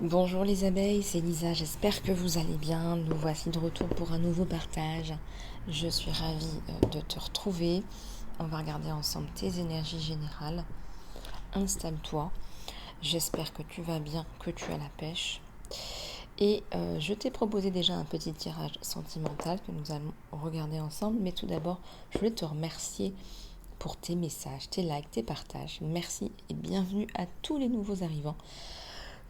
Bonjour les abeilles, c'est Lisa, j'espère que vous allez bien. Nous voici de retour pour un nouveau partage. Je suis ravie de te retrouver. On va regarder ensemble tes énergies générales. Installe-toi. J'espère que tu vas bien, que tu as la pêche. Et je t'ai proposé déjà un petit tirage sentimental que nous allons regarder ensemble. Mais tout d'abord, je voulais te remercier pour tes messages, tes likes, tes partages. Merci et bienvenue à tous les nouveaux arrivants.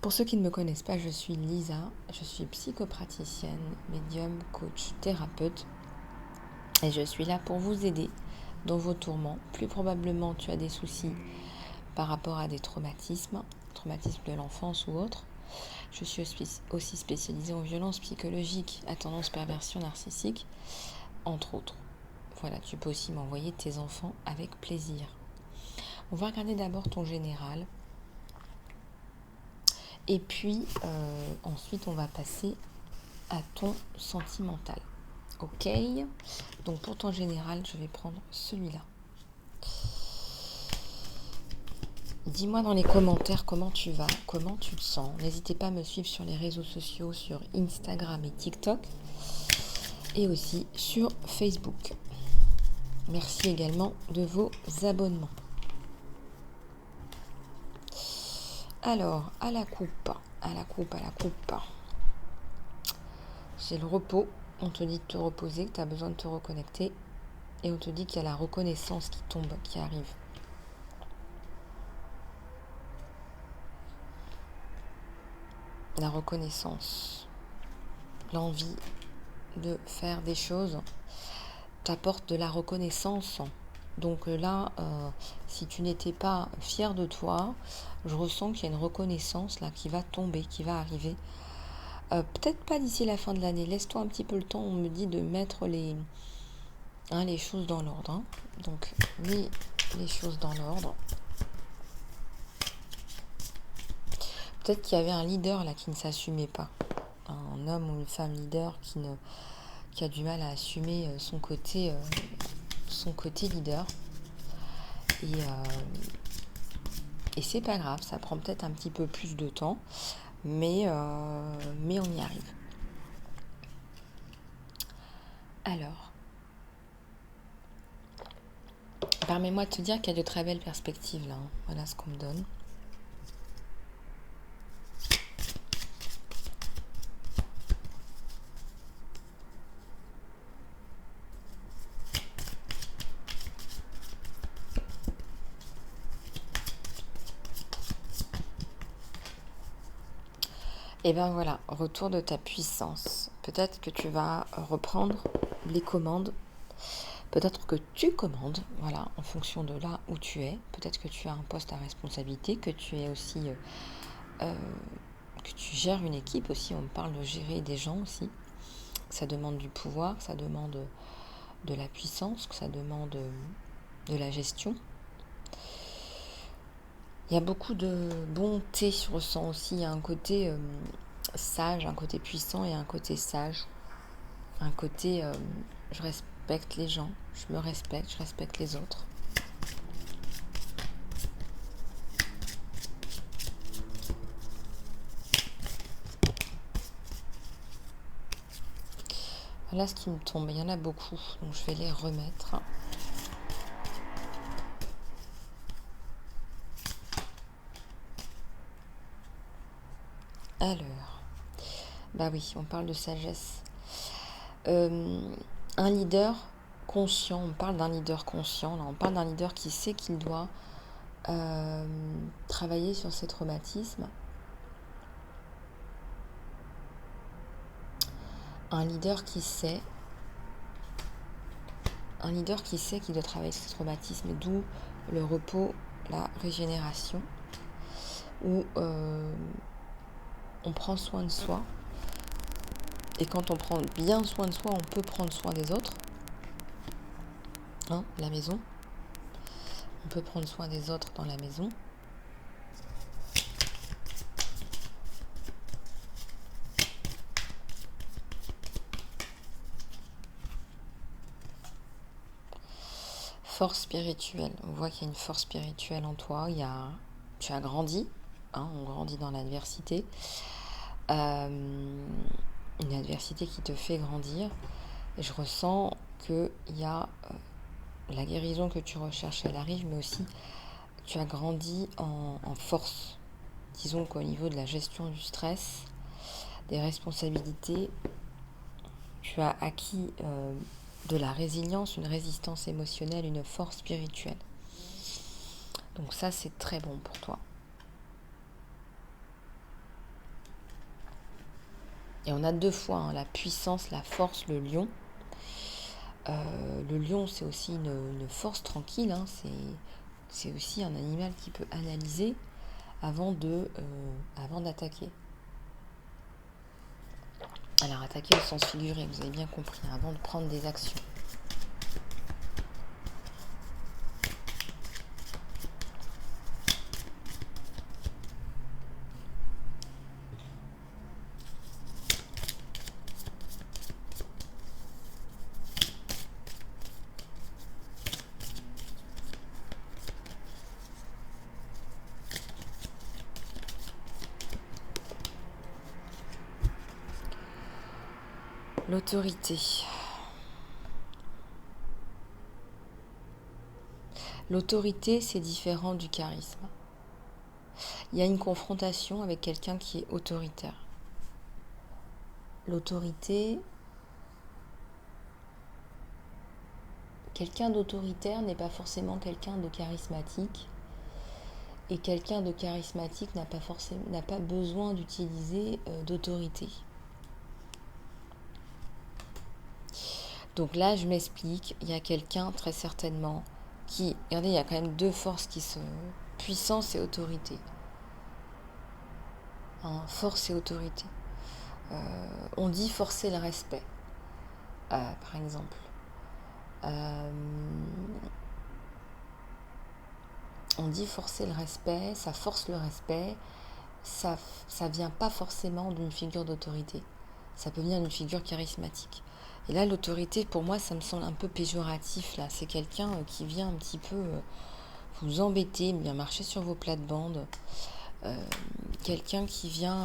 Pour ceux qui ne me connaissent pas, je suis Lisa, je suis psychopraticienne, médium, coach, thérapeute et je suis là pour vous aider dans vos tourments. Plus probablement, tu as des soucis par rapport à des traumatismes de l'enfance ou autres. Je suis aussi spécialisée en violences psychologiques, à tendance perversion narcissique, entre autres. Voilà, tu peux aussi m'envoyer tes enfants avec plaisir. On va regarder d'abord ton général. Et puis, ensuite, on va passer à ton sentimental. Ok. Donc, pour ton général, je vais prendre celui-là. Dis-moi dans les commentaires comment tu vas, comment tu te sens. N'hésitez pas à me suivre sur les réseaux sociaux, sur Instagram et TikTok. Et aussi sur Facebook. Merci également de vos abonnements. Alors, à la coupe. J'ai le repos. On te dit de te reposer, que tu as besoin de te reconnecter. Et on te dit qu'il y a la reconnaissance qui tombe, qui arrive. La reconnaissance. L'envie de faire des choses t'apporte de la reconnaissance. Donc là, si tu n'étais pas fier de toi, je ressens qu'il y a une reconnaissance là qui va tomber, qui va arriver. Peut-être pas d'ici la fin de l'année. Laisse-toi un petit peu le temps. On me dit de mettre les choses dans l'ordre. Donc, mets les choses dans l'ordre. Peut-être qu'il y avait un leader là qui ne s'assumait pas. Un homme ou une femme leader qui a du mal à assumer son côté leader. Et c'est pas grave, ça prend peut-être un petit peu plus de temps, mais on y arrive. Alors, permets-moi de te dire qu'il y a de très belles perspectives là. Voilà ce qu'on me donne. Et bien voilà, retour de ta puissance. Peut-être que tu vas reprendre les commandes. Peut-être que tu commandes, voilà, en fonction de là où tu es. Peut-être que tu as un poste à responsabilité, que tu es aussi, que tu gères une équipe aussi. On me parle de gérer des gens aussi. Ça demande du pouvoir, ça demande de la puissance, ça demande de la gestion. Il y a beaucoup de bonté, je ressens aussi. Il y a un côté sage, un côté puissant et un côté sage. Un côté, je respecte les gens, je respecte les autres. Voilà ce qui me tombe, il y en a beaucoup, donc je vais les remettre. Alors, bah oui, on parle de sagesse. Un leader conscient, on parle d'un leader conscient, là, on parle d'un leader qui sait qu'il doit travailler sur ses traumatismes. Un leader qui sait qu'il doit travailler sur ses traumatismes, d'où le repos, la régénération, où on prend soin de soi. Et quand on prend bien soin de soi, on peut prendre soin des autres. La maison. On peut prendre soin des autres dans la maison. Force spirituelle. On voit qu'il y a une force spirituelle en toi. Tu as grandi. hein, on grandit dans l'adversité. Une adversité qui te fait grandir. Et je ressens qu'il y a la guérison que tu recherches, elle arrive, mais aussi tu as grandi en force. Disons qu'au niveau de la gestion du stress, des responsabilités, tu as acquis de la résilience, une résistance émotionnelle, une force spirituelle. Donc ça, c'est très bon pour toi. Et on a 2 fois, hein, la puissance, la force, le lion. Le lion, c'est aussi une force tranquille, hein, c'est aussi un animal qui peut analyser avant d'attaquer. Alors attaquer au sens figuré, vous avez bien compris, avant de prendre des actions. L'autorité. L'autorité, c'est différent du charisme. Il y a une confrontation avec quelqu'un qui est autoritaire. L'autorité, quelqu'un d'autoritaire n'est pas forcément quelqu'un de charismatique. Et quelqu'un de charismatique n'a pas besoin d'utiliser d'autorité. Donc là, je m'explique, il y a quelqu'un très certainement qui... Regardez, il y a quand même 2 forces qui se... Puissance et autorité. Hein, force et autorité. On dit forcer le respect, par exemple. On dit forcer le respect, ça force le respect, ça vient pas forcément d'une figure d'autorité. Ça peut venir d'une figure charismatique. Et là, l'autorité, pour moi, ça me semble un peu péjoratif. Là, c'est quelqu'un qui vient un petit peu vous embêter, bien marcher sur vos plates-bandes. Quelqu'un qui vient,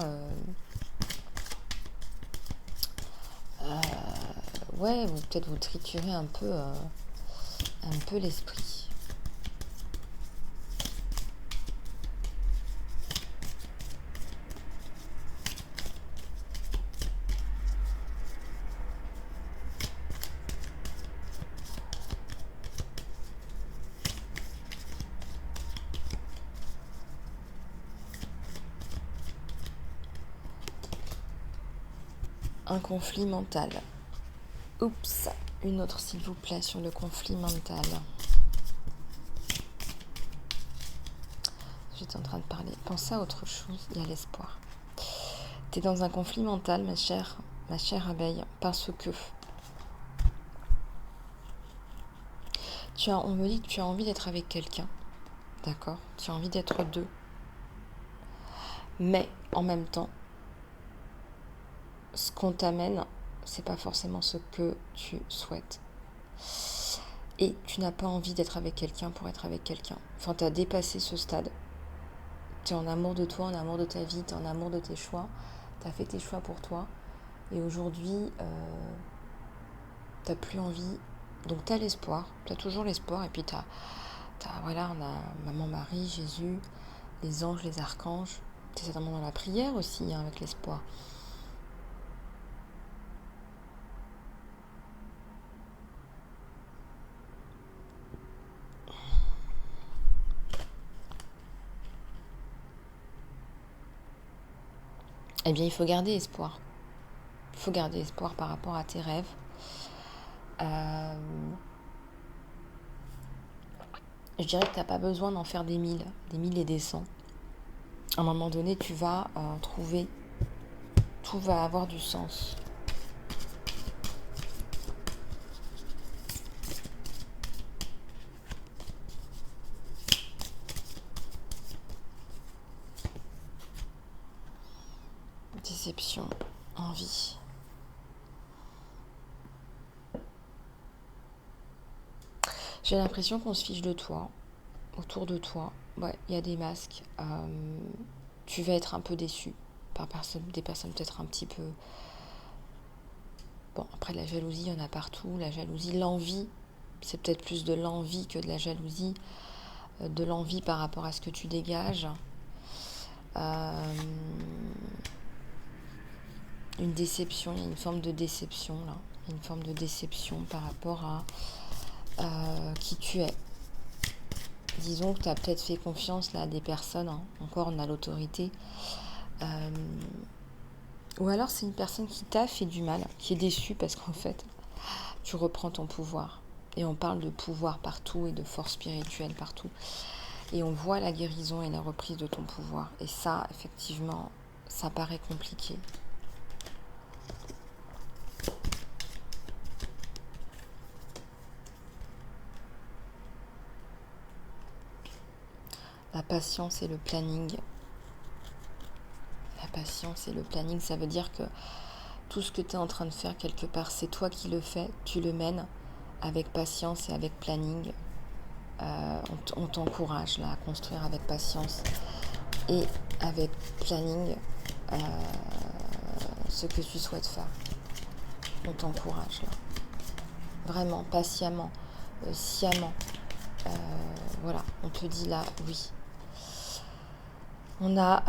ouais, peut-être vous triturer un peu l'esprit. Un conflit mental. Oups, une autre s'il vous plaît sur le conflit mental. J'étais en train de parler. Pensez à autre chose, il y a l'espoir. Tu es dans un conflit mental, ma chère abeille, parce que on me dit que tu as envie d'être avec quelqu'un, d'accord? Tu as envie d'être 2. Mais en même temps, ce qu'on t'amène, c'est pas forcément ce que tu souhaites. Et tu n'as pas envie d'être avec quelqu'un pour être avec quelqu'un. Enfin, tu as dépassé ce stade. Tu es en amour de toi, en amour de ta vie, tu es en amour de tes choix. Tu as fait tes choix pour toi. Et aujourd'hui, tu n'as plus envie. Donc tu as l'espoir, tu as toujours l'espoir. Et puis voilà, on a Maman Marie, Jésus, les anges, les archanges. C'est certainement dans la prière aussi, hein, avec l'espoir. Eh bien, il faut garder espoir. Il faut garder espoir par rapport à tes rêves. Je dirais que tu n'as pas besoin d'en faire des mille et des cents. À un moment donné, tu vas trouver, tout va avoir du sens. Déception, envie. J'ai l'impression qu'on se fiche de toi, autour de toi. Ouais, il y a des masques. tu vas être un peu déçu par des personnes peut-être un petit peu... Bon, après la jalousie, il y en a partout. La jalousie, l'envie, c'est peut-être plus de l'envie que de la jalousie. De l'envie par rapport à ce que tu dégages. Une déception, il y a une forme de déception là. Une forme de déception par rapport à qui tu es. Disons que tu as peut-être fait confiance là à des personnes, hein. Encore on a l'autorité. Ou alors c'est une personne qui t'a fait du mal, qui est déçue parce qu'en fait, tu reprends ton pouvoir. Et on parle de pouvoir partout et de force spirituelle partout. Et on voit la guérison et la reprise de ton pouvoir. Et ça, effectivement, ça paraît compliqué. La patience et le planning. La patience et le planning, ça veut dire que tout ce que tu es en train de faire quelque part, c'est toi qui le fais, tu le mènes avec patience et avec planning. On t'encourage là à construire avec patience et avec planning ce que tu souhaites faire. On t'encourage là. Vraiment, patiemment, sciemment. Voilà, on te dit là, oui. On a...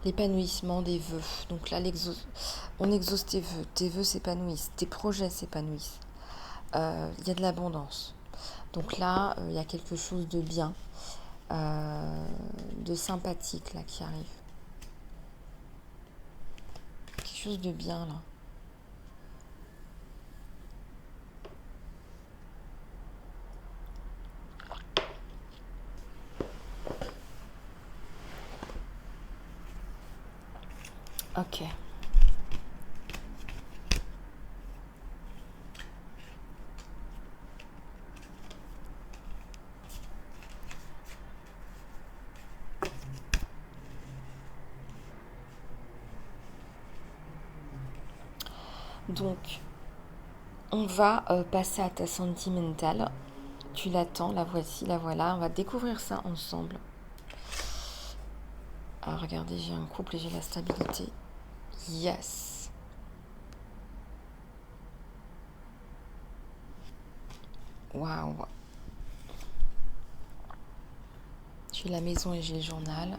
l'épanouissement des vœux. Donc là, on exauce tes vœux s'épanouissent, tes projets s'épanouissent. Il y a de l'abondance. Donc là, il y a quelque chose de bien, de sympathique là qui arrive. Quelque chose de bien là. Ok. Donc, on va passer à ta sentimentale. Tu l'attends, la voici, la voilà. On va découvrir ça ensemble. Alors, regardez, j'ai un couple et j'ai la stabilité. Yes. Waouh. J'ai la maison et j'ai le journal.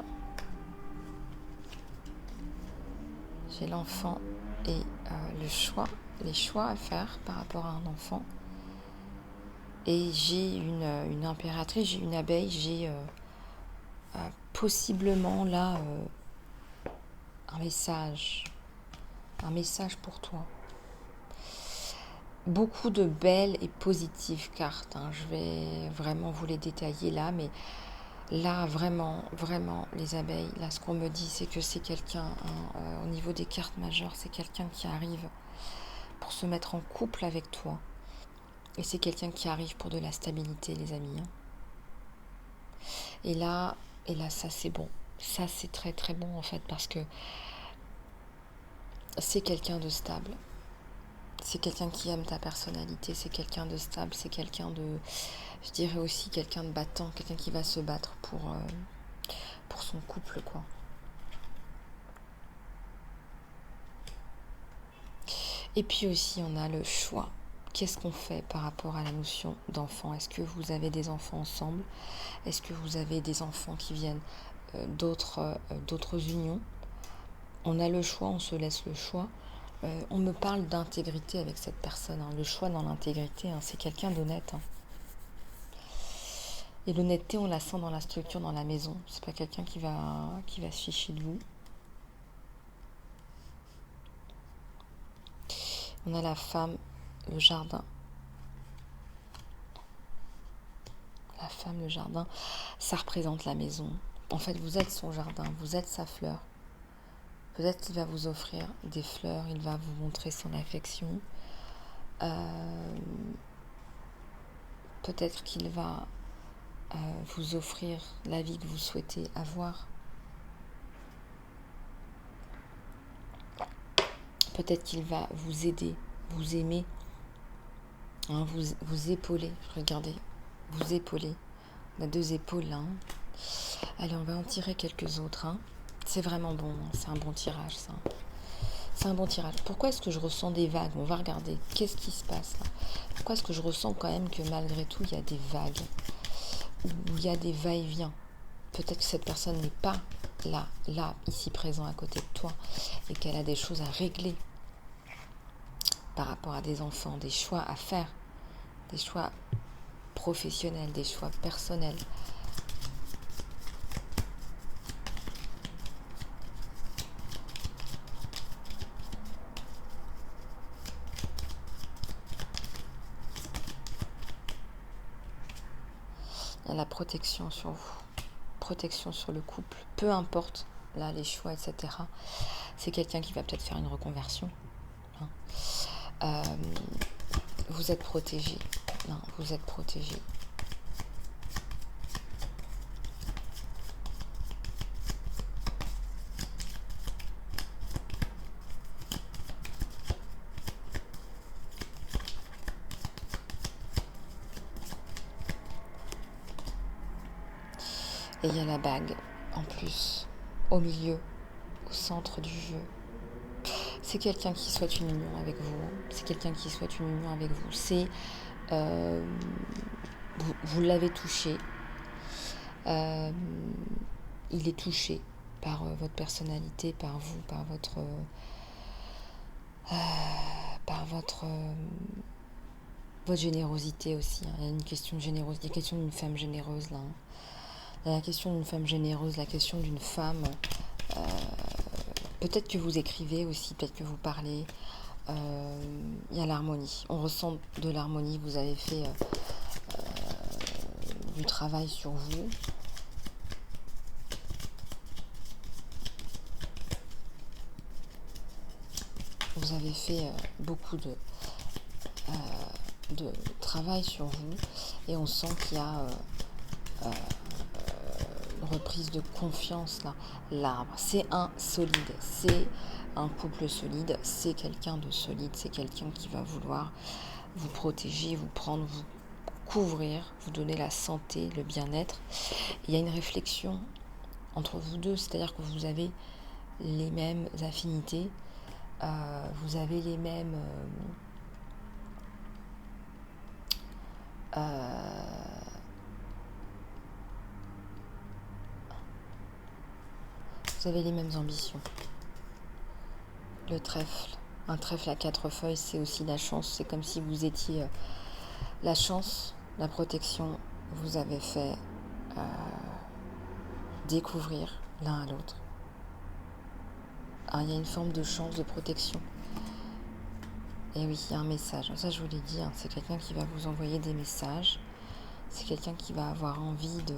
J'ai l'enfant et le choix, les choix à faire par rapport à un enfant. Et j'ai une impératrice, j'ai une abeille, j'ai possiblement là un message pour toi. Beaucoup de belles et positives cartes, hein. Je vais vraiment vous les détailler là, mais là vraiment, vraiment les abeilles, là ce qu'on me dit c'est que c'est quelqu'un, hein, au niveau des cartes majeures, c'est quelqu'un qui arrive pour se mettre en couple avec toi. Et c'est quelqu'un qui arrive pour de la stabilité, les amis, hein. Et là, ça c'est bon. Ça c'est très très bon en fait parce que c'est quelqu'un de stable. C'est quelqu'un qui aime ta personnalité, c'est quelqu'un de stable, c'est quelqu'un de, je dirais aussi quelqu'un de battant, quelqu'un qui va se battre pour son couple, quoi. Et puis aussi, on a le choix. Qu'est-ce qu'on fait par rapport à la notion d'enfant? Est-ce que vous avez des enfants ensemble? Est-ce que vous avez des enfants qui viennent d'autres unions? On a le choix, on se laisse le choix. On me parle d'intégrité avec cette personne, hein. Le choix dans l'intégrité, hein, c'est quelqu'un d'honnête, hein. Et l'honnêteté, on la sent dans la structure, dans la maison. C'est pas quelqu'un qui va se ficher de vous. On a la femme, le jardin. La femme, le jardin, ça représente la maison. En fait, vous êtes son jardin, vous êtes sa fleur. Peut-être qu'il va vous offrir des fleurs, il va vous montrer son affection. Peut-être qu'il va vous offrir la vie que vous souhaitez avoir. Peut-être qu'il va vous aider, vous aimer, hein, vous épauler. Regardez, vous épauler. On a 2 épaules là. Allez, on va en tirer quelques autres. C'est vraiment bon, c'est un bon tirage ça. C'est un bon tirage. Pourquoi est-ce que je ressens des vagues? On va regarder. Qu'est-ce qui se passe là? Pourquoi est-ce que je ressens quand même que malgré tout, il y a des vagues? Où il y a des va-et-vient? Peut-être que cette personne n'est pas là, ici présent à côté de toi, et qu'elle a des choses à régler par rapport à des enfants, des choix à faire, des choix professionnels, des choix personnels. Il y a la protection sur vous, protection sur le couple, peu importe là les choix, etc. C'est quelqu'un qui va peut-être faire une reconversion. Vous êtes protégé. Non, vous êtes protégé. Et il y a la bague, en plus, au milieu, au centre du jeu. C'est quelqu'un qui souhaite une union avec vous. C'est quelqu'un qui souhaite une union avec vous. C'est... vous l'avez touché. Il est touché par votre personnalité, par vous, par votre générosité aussi. Il y a une question de générosité, il y a la question d'une femme généreuse là. Il y a la question d'une femme généreuse, la question d'une femme. Peut-être que vous écrivez aussi, peut-être que vous parlez. Il y a l'harmonie. On ressent de l'harmonie. Vous avez fait du travail sur vous. Vous avez fait beaucoup de travail sur vous et on sent qu'il y a une reprise de confiance là. L'arbre, c'est un solide, c'est un couple solide, c'est quelqu'un de solide, c'est quelqu'un qui va vouloir vous protéger, vous prendre, vous couvrir, vous donner la santé, le bien-être. Il y a une réflexion entre vous deux, c'est-à-dire que vous avez les mêmes affinités, vous avez les mêmes vous avez les mêmes ambitions. Le trèfle, un trèfle à 4 feuilles, c'est aussi la chance. C'est comme si vous étiez la chance, la protection. Vous avez fait découvrir l'un à l'autre. Alors, il y a une forme de chance, de protection. Et oui, il y a un message. Ça, je vous l'ai dit, c'est quelqu'un qui va vous envoyer des messages. C'est quelqu'un qui va avoir envie de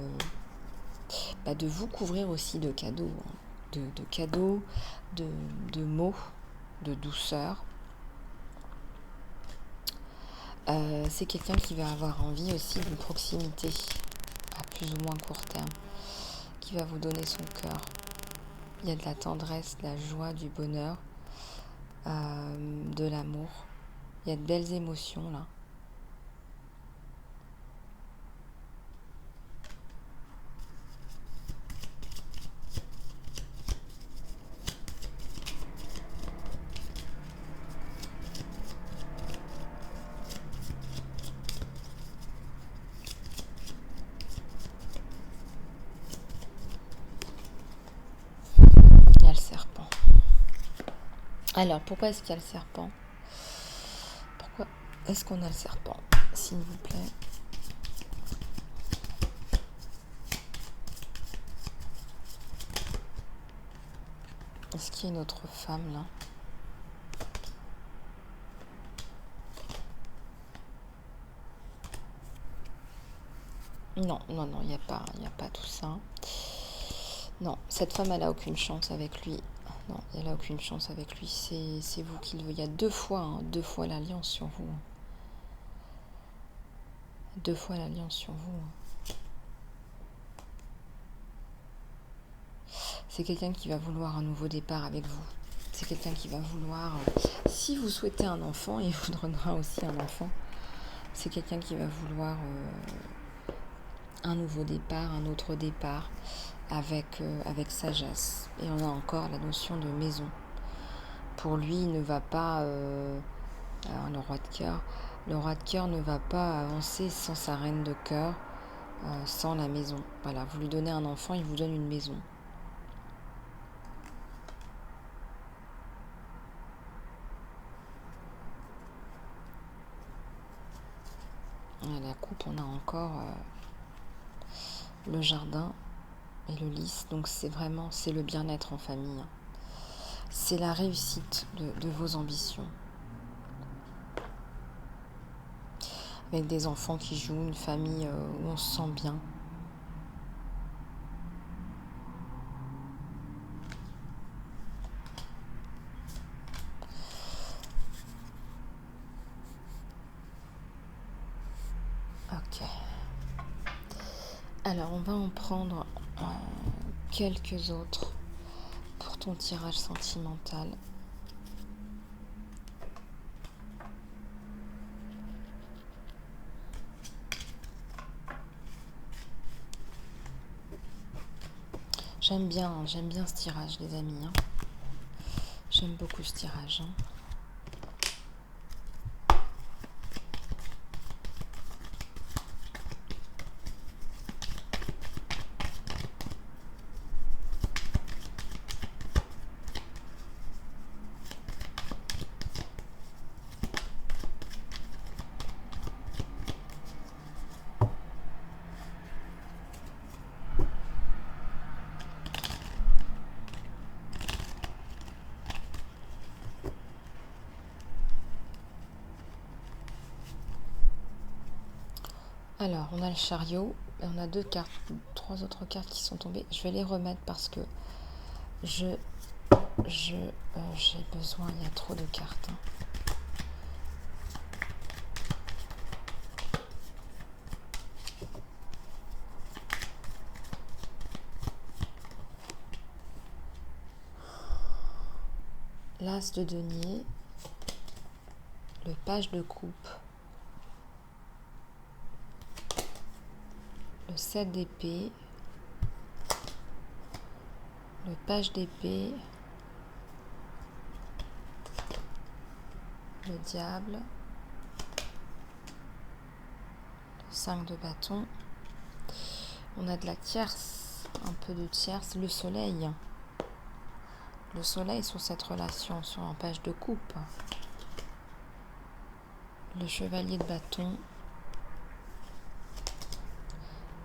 vous couvrir aussi de cadeaux. De cadeaux, de mots, de douceur. C'est quelqu'un qui va avoir envie aussi d'une proximité à plus ou moins court terme, qui va vous donner son cœur. Il y a de la tendresse, de la joie, du bonheur, de l'amour. Il y a de belles émotions là. Il y a le serpent. Alors, pourquoi est-ce qu'il y a le serpent? Pourquoi est-ce qu'on a le serpent, s'il vous plaît? Est-ce qu'il y a une autre femme là? Non, il n'y a pas tout ça. Non, cette femme, elle a aucune chance avec lui. Non, elle a aucune chance avec lui. C'est vous qui le voulez. Il y a 2 fois l'alliance sur vous. 2 fois l'alliance sur vous. C'est quelqu'un qui va vouloir un nouveau départ avec vous. c'est quelqu'un qui va vouloir, si vous souhaitez un enfant, il vous donnera aussi un enfant. C'est quelqu'un qui va vouloir un nouveau départ, un autre départ, avec sagesse. Et on a encore la notion de maison. Pour lui, il ne va pas, alors le roi de cœur ne va pas avancer sans sa reine de cœur, sans la maison. Voilà, vous lui donnez un enfant, il vous donne une maison. À la coupe, on a encore le jardin et le lys, donc c'est le bien-être en famille. C'est la réussite de vos ambitions. Avec des enfants qui jouent, une famille où on se sent bien. Ok. Alors, on va en prendre quelques autres pour ton tirage sentimental. J'aime bien ce tirage, les amis. J'aime beaucoup ce tirage. Alors, on a le chariot, et on a trois autres cartes qui sont tombées. Je vais les remettre parce que j'ai besoin, il y a trop de cartes. L'as de denier, le page de coupe, le 7 d'épée, le page d'épée, le diable, le 5 de bâton. On a de la tierce, un peu de tierce, le soleil. Le soleil sur cette relation, sur un page de coupe. Le chevalier de bâton.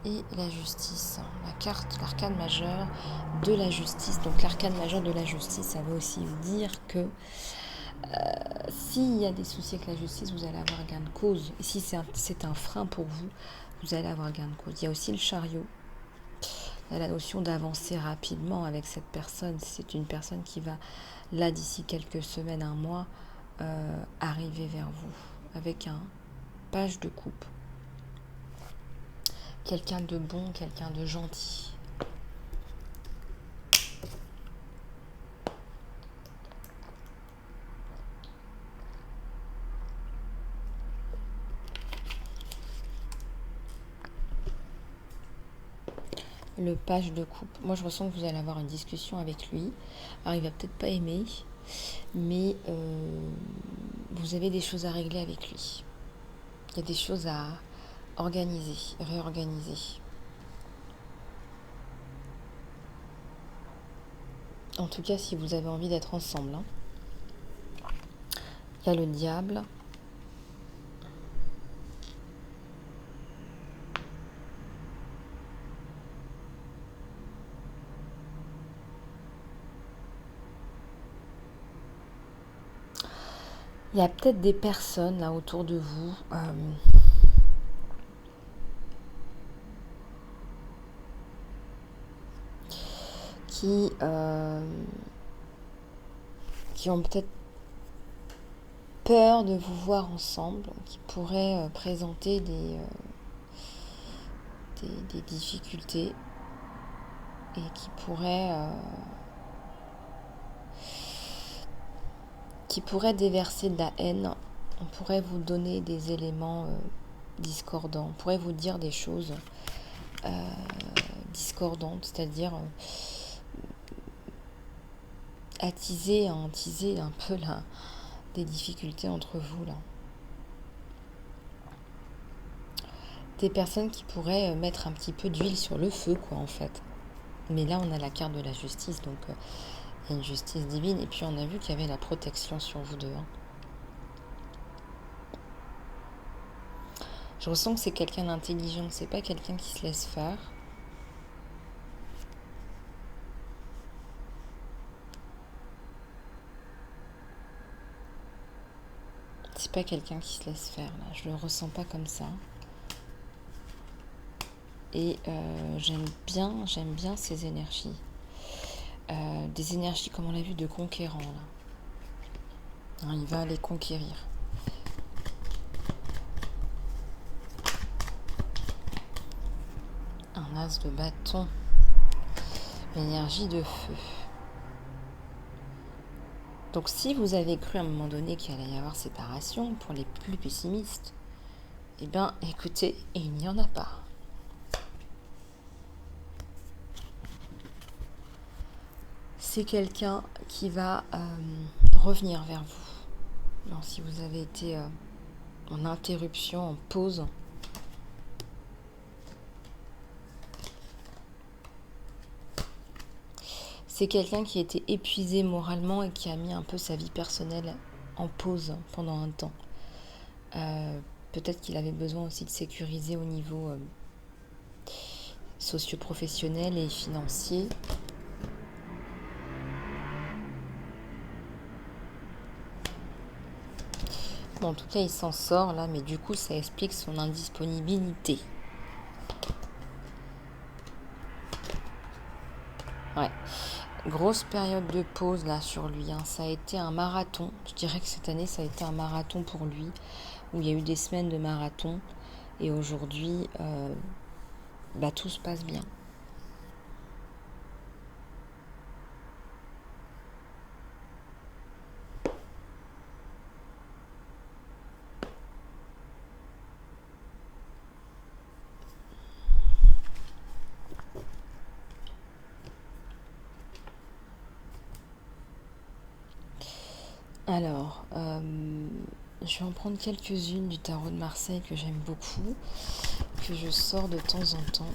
Et la justice, la carte, l'arcane majeur de la justice. Donc l'arcane majeur de la justice, ça veut aussi dire que s'il y a des soucis avec la justice, vous allez avoir gain de cause. Et si c'est un frein pour vous, vous allez avoir gain de cause. Il y a aussi le chariot. Il y a la notion d'avancer rapidement avec cette personne. C'est une personne qui va, là, d'ici quelques semaines, un mois, arriver vers vous avec un page de coupe. Quelqu'un de bon, quelqu'un de gentil. Le page de coupe. Moi, je ressens que vous allez avoir une discussion avec lui. Alors, il va peut-être pas aimer, mais vous avez des choses à régler avec lui. Il y a des choses à organiser, réorganiser. En tout cas, si vous avez envie d'être ensemble. Il y a le diable. Il y a peut-être des personnes là autour de vous qui ont peut-être peur de vous voir ensemble, qui pourraient présenter des difficultés et qui pourraient qui pourrait déverser de la haine. On pourrait vous donner des éléments discordants. On pourrait vous dire des choses discordantes, c'est-à-dire attiser un peu des difficultés entre vous là. Des personnes qui pourraient mettre un petit peu d'huile sur le feu, quoi, en fait. Mais là, on a la carte de la justice, donc il y a une justice divine. Et puis, on a vu qu'il y avait la protection sur vous deux. Je ressens que c'est quelqu'un d'intelligent, c'est pas quelqu'un qui se laisse faire. C'est pas quelqu'un qui se laisse faire, là. Je le ressens pas comme ça. Et j'aime bien ces énergies. Des énergies, comme on l'a vu, de conquérant, là. Il va les conquérir. Un as de bâton. L'énergie de feu. Donc si vous avez cru à un moment donné qu'il allait y avoir séparation, pour les plus pessimistes, eh bien écoutez, il n'y en a pas. C'est quelqu'un qui va revenir vers vous. Non, si vous avez été en interruption, en pause, c'est quelqu'un qui était épuisé moralement et qui a mis un peu sa vie personnelle en pause pendant un temps. Peut-être qu'il avait besoin aussi de sécuriser au niveau socio-professionnel et financier. Bon, en tout cas, il s'en sort là, mais du coup, ça explique son indisponibilité. Ouais. Grosse période de pause là sur lui. Ça a été un marathon. Je dirais que cette année, ça a été un marathon pour lui, où il y a eu des semaines de marathon. Et aujourd'hui, tout se passe bien. Alors, je vais en prendre quelques-unes du tarot de Marseille que j'aime beaucoup, que je sors de temps en temps,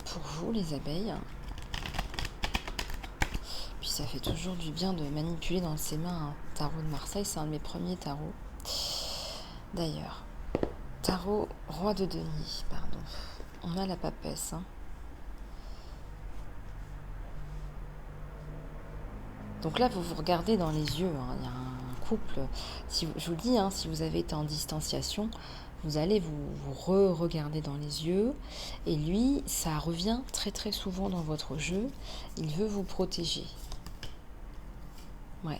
pour vous, les abeilles. Puis ça fait toujours du bien de manipuler dans ses mains un tarot de Marseille, c'est un de mes premiers tarots. D'ailleurs, tarot roi de denier, pardon. On a la papesse, Donc là, vous vous regardez dans les yeux. Il y a un couple. Je vous le dis, si vous avez été en distanciation, vous allez vous re-regarder dans les yeux. Et lui, ça revient très très souvent dans votre jeu. Il veut vous protéger. Ouais.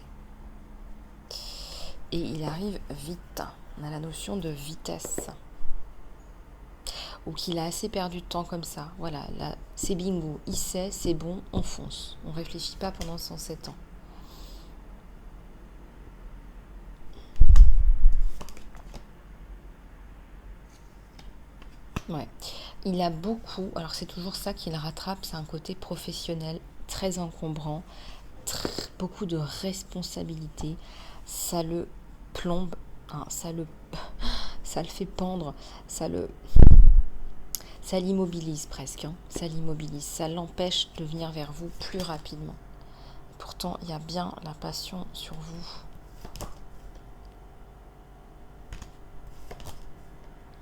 Et il arrive vite. On a la notion de vitesse. Ou qu'il a assez perdu de temps comme ça. Voilà, là, c'est bingo. Il sait, c'est bon, on fonce. On ne réfléchit pas pendant 107 ans. Ouais. Il a beaucoup, alors c'est toujours ça qu'il rattrape, c'est un côté professionnel très encombrant, beaucoup de responsabilités. Ça le plombe, ça le fait pendre, ça l'immobilise presque, ça l'immobilise, ça l'empêche de venir vers vous plus rapidement. Pourtant, il y a bien la passion sur vous.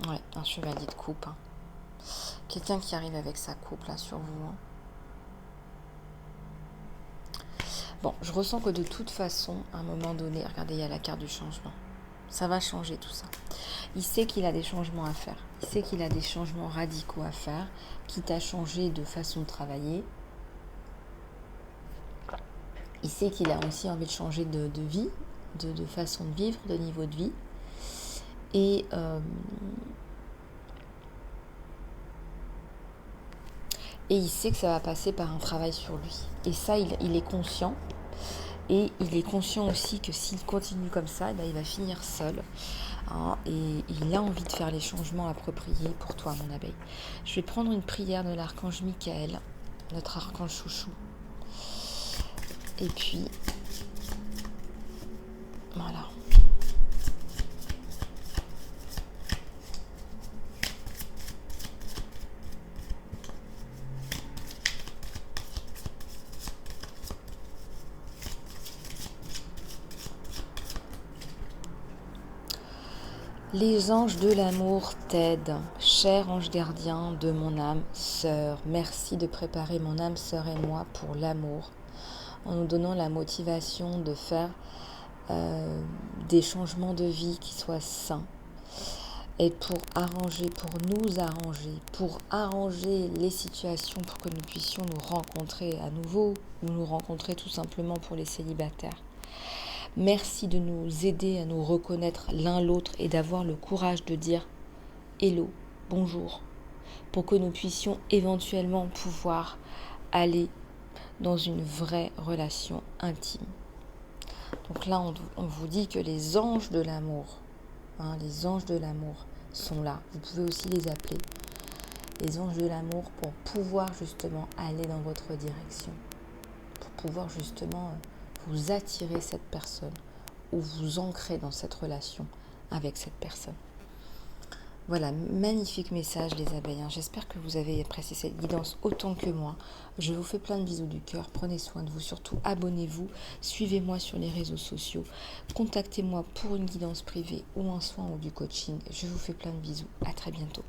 Ouais, un chevalier de coupe. Quelqu'un qui arrive avec sa coupe là sur vous. Bon, je ressens que de toute façon, à un moment donné, regardez, il y a la carte du changement. Ça va changer tout ça. Il sait qu'il a des changements à faire. Il sait qu'il a des changements radicaux à faire, quitte à changer de façon de travailler. Il sait qu'il a aussi envie de changer de vie, de façon de vivre, de niveau de vie. Et et il sait que ça va passer par un travail sur lui. Et ça, il est conscient. Et il est conscient aussi que s'il continue comme ça, il va finir seul. Hein, et il a envie de faire les changements appropriés pour toi, mon abeille. Je vais prendre une prière de l'archange Michael, notre archange chouchou. Et puis, voilà. Les anges de l'amour t'aident, cher ange gardien de mon âme sœur. Merci de préparer mon âme sœur et moi pour l'amour, en nous donnant la motivation de faire des changements de vie qui soient sains, et pour nous arranger les situations pour que nous puissions nous rencontrer à nouveau, ou nous rencontrer tout simplement pour les célibataires. Merci de nous aider à nous reconnaître l'un l'autre et d'avoir le courage de dire hello, bonjour, pour que nous puissions éventuellement pouvoir aller dans une vraie relation intime. Donc là, on vous dit que les anges de l'amour, les anges de l'amour sont là. Vous pouvez aussi les appeler les anges de l'amour pour pouvoir justement aller dans votre direction, pour pouvoir justement vous attirer cette personne ou vous ancrer dans cette relation avec cette personne. Voilà, magnifique message les abeilles. J'espère que vous avez apprécié cette guidance autant que moi. Je vous fais plein de bisous du cœur. Prenez soin de vous, surtout abonnez-vous, suivez-moi sur les réseaux sociaux, contactez-moi pour une guidance privée ou un soin ou du coaching. Je vous fais plein de bisous. À très bientôt.